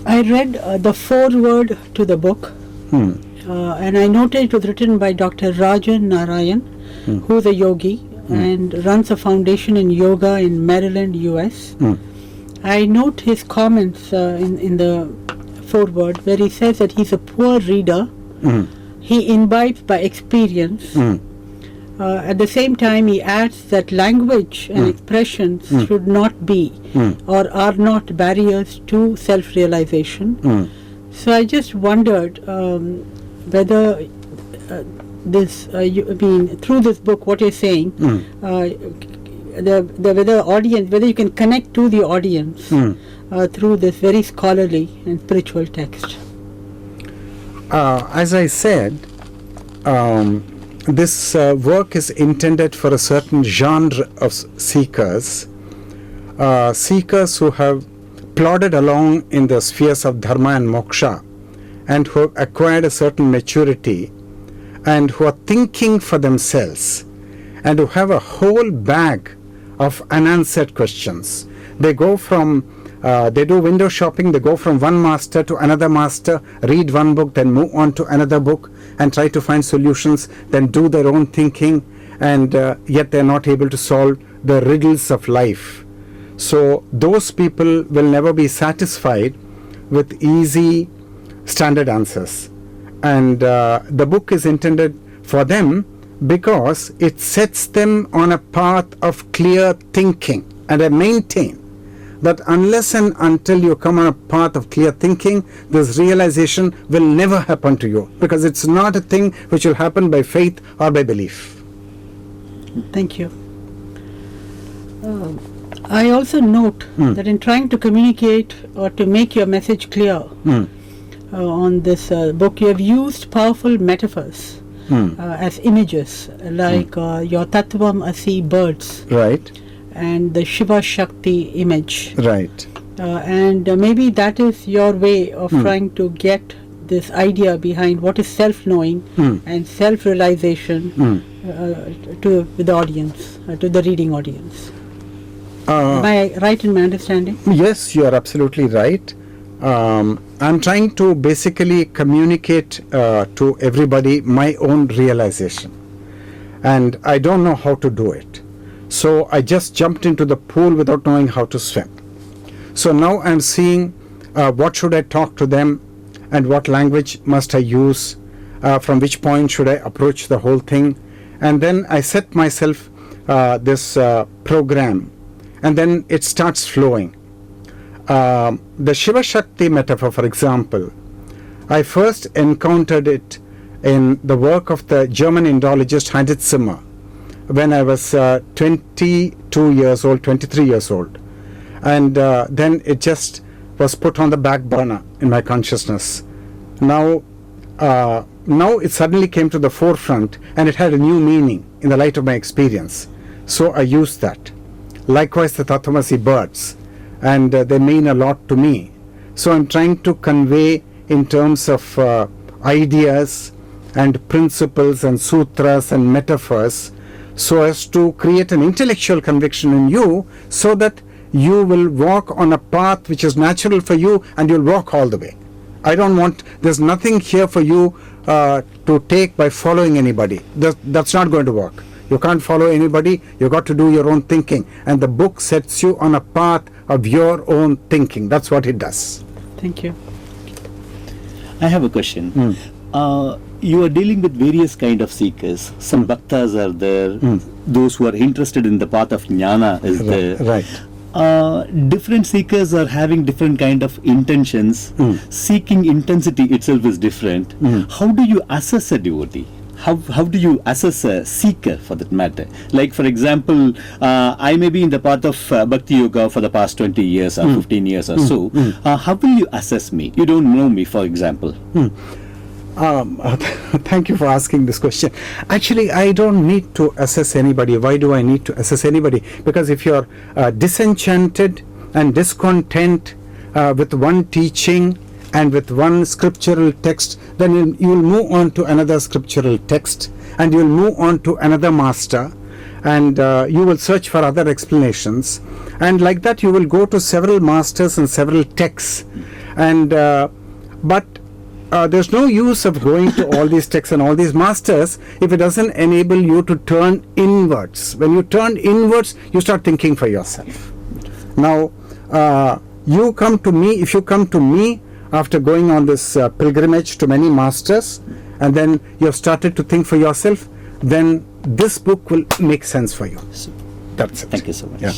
I read the foreword to the book, and I noted it was written by Dr. Rajan Narayan, who is a yogi and runs a foundation in yoga in Maryland, US. I note his comments in the foreword where he says that he's a poor reader. He imbibes by experience. At the same time, he adds that language and expressions should not be or are not barriers to self-realization. So I just wondered whether through this book, what you're saying, whether you can connect to the audience through this very scholarly and spiritual text. As I said, this work is intended for a certain genre of seekers, seekers who have plodded along in the spheres of dharma and moksha and who have acquired a certain maturity and who are thinking for themselves and who have a whole bag of unanswered questions. They go from they do window shopping, they go from one master to another master, read one book, then move on to another book and try to find solutions, then do their own thinking, and yet they're not able to solve the riddles of life. So those people will never be satisfied with easy standard answers. And the book is intended for them because it sets them on a path of clear thinking. And I maintain that unless and until you come on a path of clear thinking, this realization will never happen to you, because it's not a thing which will happen by faith or by belief. Thank you. I also note that in trying to communicate or to make your message clear on this book, you have used powerful metaphors as images, like your Tat Tvam Asi birds. Right. And the Shiva Shakti image. Right. And maybe that is your way of trying to get this idea behind what is self-knowing and self-realization to the audience, to the reading audience. Am I right in my understanding? Yes, you are absolutely right. I'm trying to basically communicate to everybody my own realization. And I don't know how to do it. So I just jumped into the pool without knowing how to swim. So now I'm seeing what should I talk to them and what language must I use, from which point should I approach the whole thing. And then I set myself this program, and then it starts flowing. The Shiva Shakti metaphor, for example, I first encountered it in the work of the German Indologist Heinrich Zimmer when I was 22 years old, 23 years old. And then it just was put on the back burner in my consciousness. Now it suddenly came to the forefront, and it had a new meaning in the light of my experience. So I used that. Likewise, the Tat Tvam Asi birds, and they mean a lot to me. So I'm trying to convey in terms of ideas and principles and sutras and metaphors, so as to create an intellectual conviction in you, so that you will walk on a path which is natural for you, and you'll walk all the way. There's nothing here for you to take by following anybody. That's not going to work. You can't follow anybody. You got to do your own thinking, and the book sets you on a path of your own thinking. That's what it does. Thank you. I have a question. You are dealing with various kind of seekers. Some bhaktas are there. Those who are interested in the path of jnana is there. Right. Different seekers are having different kind of intentions. Seeking intensity itself is different. How do you assess a devotee? How do you assess a seeker, for that matter? Like, for example, I may be in the path of Bhakti Yoga for the past 20 years or 15 years or so. How will you assess me? You don't know me, for example. Thank you for asking this question. Actually, I don't need to assess anybody. Why do I need to assess anybody? Because if you're disenchanted and discontent with one teaching and with one scriptural text, then you'll move on to another scriptural text, and you'll move on to another master, and you will search for other explanations, and like that you will go to several masters and several texts. And but there's no use of going to all these texts and all these masters if it doesn't enable you to turn inwards. When you turn inwards, you start thinking for yourself. Now, you come to me, if you come to me after going on this pilgrimage to many masters, and then you have started to think for yourself, then this book will make sense for you. That's it. Thank you so much. Yeah.